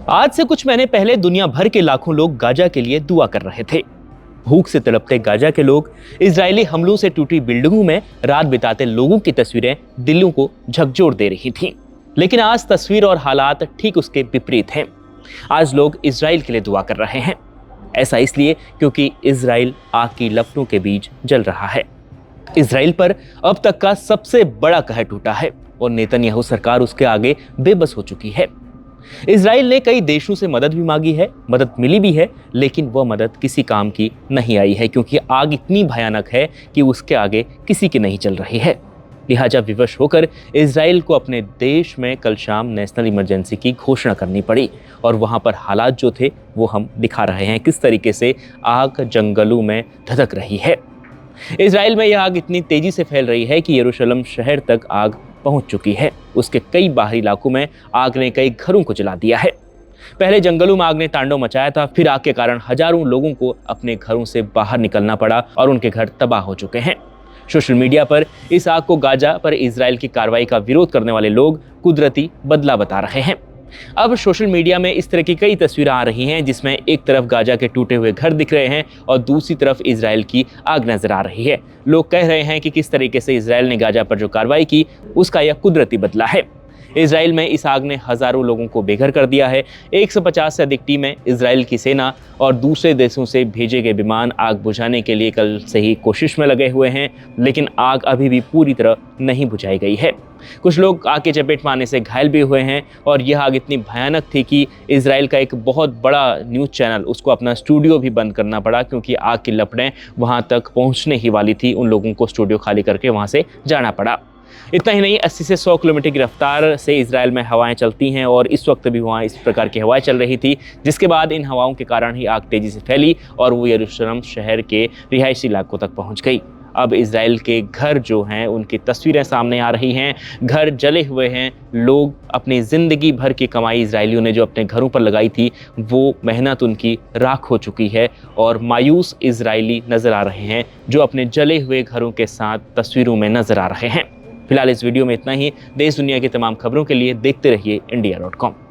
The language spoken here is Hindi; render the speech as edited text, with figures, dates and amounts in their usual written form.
आज से कुछ महीने पहले दुनिया भर के लाखों लोग गाजा के लिए दुआ कर रहे थे। भूख से तड़पते गाजा के लोग, इजरायली हमलों से टूटी बिल्डिंगों में रात बिताते लोगों की तस्वीरें दिलों को झकझोर दे रही थीं। लेकिन आज तस्वीर और हालात ठीक उसके विपरीत हैं। आज लोग इजराइल के लिए दुआ कर रहे हैं। ऐसा इसलिए क्योंकि इजराइल आग की लपटों के बीच जल रहा है। इजराइल पर अब तक का सबसे बड़ा कहर टूटा है और नेतन्याहू सरकार उसके आगे बेबस हो चुकी है। इजराइल ने कई देशों से मदद भी मांगी है, मदद मिली भी है, लेकिन वह मदद किसी काम की नहीं आई है क्योंकि आग इतनी भयानक है कि उसके आगे किसी की नहीं चल रही है। लिहाजा विवश होकर इजराइल को अपने देश में कल शाम नेशनल इमरजेंसी की घोषणा करनी पड़ी और वहां पर हालात जो थे वो हम दिखा रहे हैं, किस तरीके से आग जंगलों में धधक रही है। इजराइल में यह आग इतनी तेजी से फैल रही है कि यरूशलेम शहर तक आग पहुंच चुकी है। उसके कई बाहरी इलाकों में आग ने कई घरों को जला दिया है। पहले जंगलों में आग ने तांडव मचाया था, फिर आग के कारण हजारों लोगों को अपने घरों से बाहर निकलना पड़ा और उनके घर तबाह हो चुके हैं। सोशल मीडिया पर इस आग को गाजा पर इजराइल की कार्रवाई का विरोध करने वाले लोग कुदरती बदला बता रहे हैं। अब सोशल मीडिया में इस तरह की कई तस्वीरें आ रही हैं जिसमें एक तरफ गाजा के टूटे हुए घर दिख रहे हैं और दूसरी तरफ इजराइल की आग नजर आ रही है। लोग कह रहे हैं कि किस तरीके से इजराइल ने गाजा पर जो कार्रवाई की उसका यह कुदरती बदला है। इजराइल में इस आग ने हजारों लोगों को बेघर कर दिया है। 150 से अधिक टीमें इजराइल की सेना और दूसरे देशों से भेजे गए विमान आग बुझाने के लिए कल से ही कोशिश में लगे हुए हैं, लेकिन आग अभी भी पूरी तरह नहीं बुझाई गई है। कुछ लोग आग की चपेट में आने से घायल भी हुए हैं और यह आग इतनी भयानक थी कि इजराइल का एक बहुत बड़ा न्यूज़ चैनल उसको अपना स्टूडियो भी बंद करना पड़ा क्योंकि आग की लपटें वहां तक पहुंचने ही वाली थी। उन लोगों को स्टूडियो खाली करके वहां से जाना पड़ा। इतना ही नहीं, 80 से 100 किलोमीटर की रफ्तार से इजराइल में हवाएं चलती हैं और इस वक्त भी वहाँ इस प्रकार की हवाएं चल रही थी, जिसके बाद इन हवाओं के कारण ही आग तेजी से फैली और वो यरूशलेम शहर के रिहायशी इलाकों तक पहुँच गई। अब इजराइल के घर जो हैं उनकी तस्वीरें सामने आ रही हैं। घर जले हुए हैं। लोग अपनी ज़िंदगी भर की कमाई इजरायलियों ने जो अपने घरों पर लगाई थी वो मेहनत उनकी राख हो चुकी है और मायूस इजरायली नज़र आ रहे हैं जो अपने जले हुए घरों के साथ तस्वीरों में नज़र आ रहे हैं। फिलहाल इस वीडियो में इतना ही। देश दुनिया की तमाम खबरों के लिए देखते रहिए India.com।